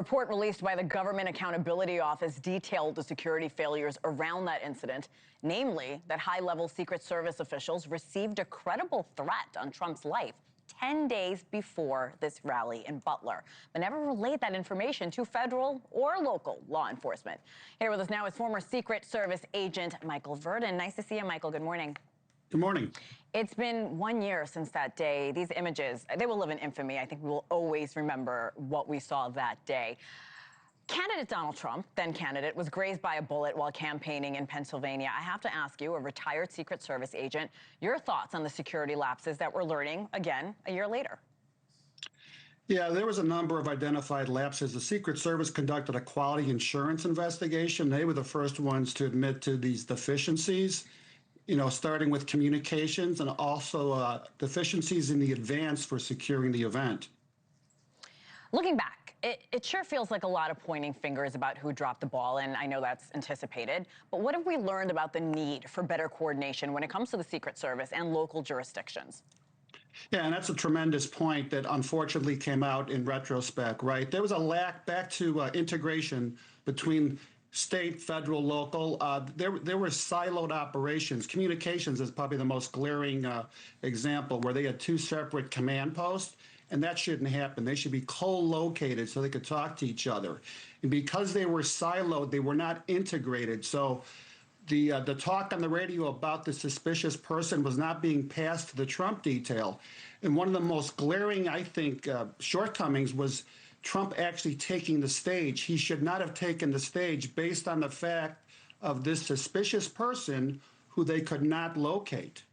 Report released by the Government Accountability Office detailed the security failures around that incident, namely that high-level Secret Service officials received a credible threat on Trump's life 10 days before this rally in Butler, but never relayed that information to federal or local law enforcement. Here with us now is former Secret Service agent Michael Verden. Nice to see you, Michael. Good morning. Good morning. It's been 1 year since that day. These images, they will live in infamy. I think we will always remember what we saw that day. Candidate Donald Trump, then candidate, was grazed by a bullet while campaigning in Pennsylvania. I have to ask you, a retired Secret Service agent, your thoughts on the security lapses that we're learning again a year later. Yeah, there was a number of identified lapses. The Secret Service conducted a quality assurance investigation. They were the first ones to admit to these deficiencies, starting with communications and also deficiencies in the advance for securing the event. Looking back, it sure feels like a lot of pointing fingers about who dropped the ball, and I know that's anticipated. But what have we learned about the need for better coordination when it comes to the Secret Service and local jurisdictions? Yeah, and that's a tremendous point that unfortunately came out in retrospect, right? There was a lack back to integration between state, federal, local. There were siloed operations. Communications is probably the most glaring example, where they had two separate command posts, and that shouldn't happen. They should be co-located so they could talk to each other. And because they were siloed, they were not integrated. So the talk on the radio about the suspicious person was not being passed to the Trump detail. And one of the most glaring, I think, shortcomings was Trump actually taking the stage. He should not have taken the stage based on the fact of this suspicious person who they could not locate.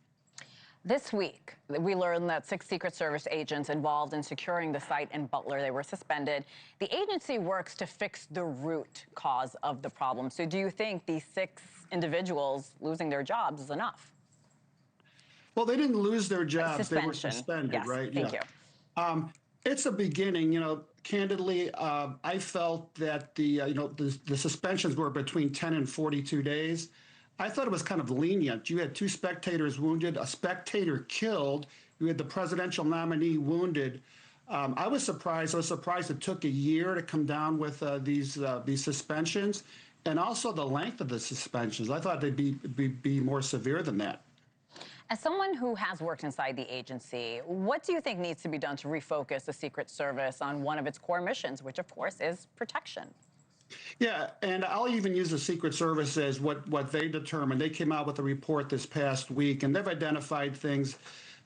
This week, we learned that 6 Secret Service agents involved in securing the site in Butler, they were suspended. The agency works to fix the root cause of the problem. So do you think these 6 individuals losing their jobs is enough? Well, they didn't lose their jobs. Suspension. They were suspended, yes, right? Thank you. It's a beginning. Candidly, I felt that the suspensions were between 10 and 42 days. I thought it was kind of lenient. You had 2 spectators wounded, a spectator killed. You had the presidential nominee wounded. I was surprised. I was surprised it took a year to come down with these suspensions, and also the length of the suspensions. I thought they'd be more severe than that. As someone who has worked inside the agency, what do you think needs to be done to refocus the Secret Service on one of its core missions, which, of course, is protection? Yeah, and I'll even use the Secret Service as what they determined. They came out with a report this past week, and they've identified things.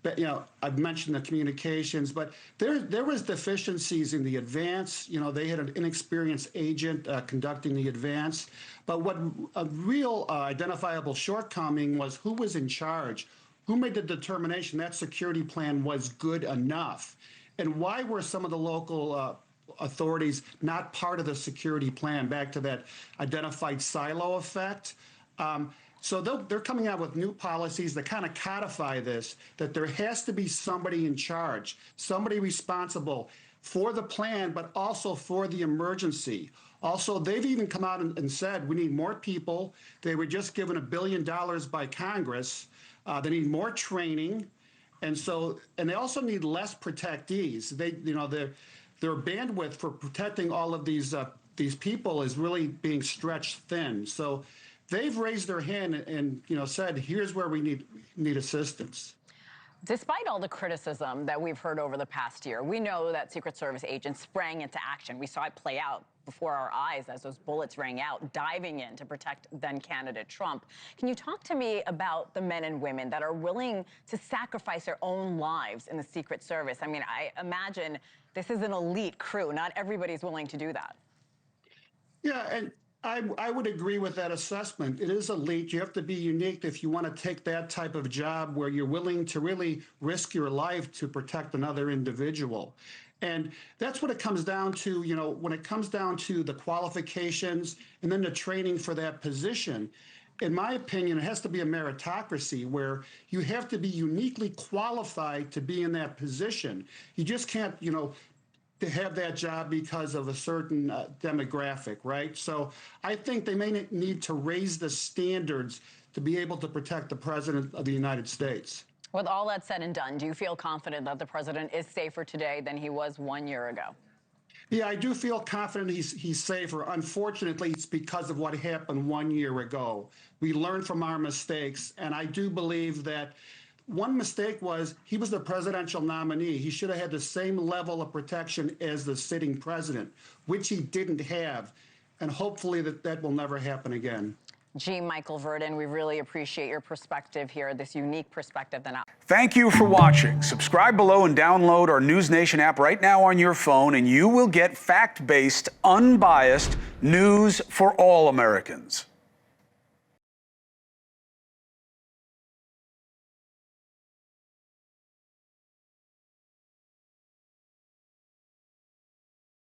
But, I've mentioned the communications, but there was deficiencies in the advance. They had an inexperienced agent conducting the advance. But what a real identifiable shortcoming was who was in charge. Who made the determination that security plan was good enough? And why were some of the local authorities not part of the security plan? Back to that identified silo effect. So they're coming out with new policies that kind of codify this, that there has to be somebody in charge, somebody responsible for the plan, but also for the emergency. Also, they've even come out and said we need more people. They were just given $1 billion by Congress. They need more training, and they also need less protectees. Their bandwidth for protecting all of these people is really being stretched thin. So they've raised their hand and said, here's where we need assistance. Despite all the criticism that we've heard over the past year, we know that Secret Service agents sprang into action. We saw it play out before our eyes as those bullets rang out, diving in to protect then-candidate Trump. Can you talk to me about the men and women that are willing to sacrifice their own lives in the Secret Service? I mean, I imagine this is an elite crew. Not everybody's willing to do that. Yeah, and I would agree with that assessment. It is elite. You have to be unique if you want to take that type of job where you're willing to really risk your life to protect another individual. And that's what it comes down to, when it comes down to the qualifications and then the training for that position. In my opinion, it has to be a meritocracy where you have to be uniquely qualified to be in that position. You just can't, to have that job because of a certain demographic, right? So I think they may need to raise the standards to be able to protect the President of the United States. With all that said and done, do you feel confident that the president is safer today than he was 1 year ago? Yeah, I do feel confident he's safer. Unfortunately, it's because of what happened 1 year ago. We learned from our mistakes, and I do believe that one mistake was he was the presidential nominee. He should have had the same level of protection as the sitting president, which he didn't have. And hopefully that will never happen again. Gee, Michael Verden, we really appreciate your perspective here, this unique perspective. Thank you for watching. Subscribe below and download our NewsNation app right now on your phone, and you will get fact-based, unbiased news for all Americans.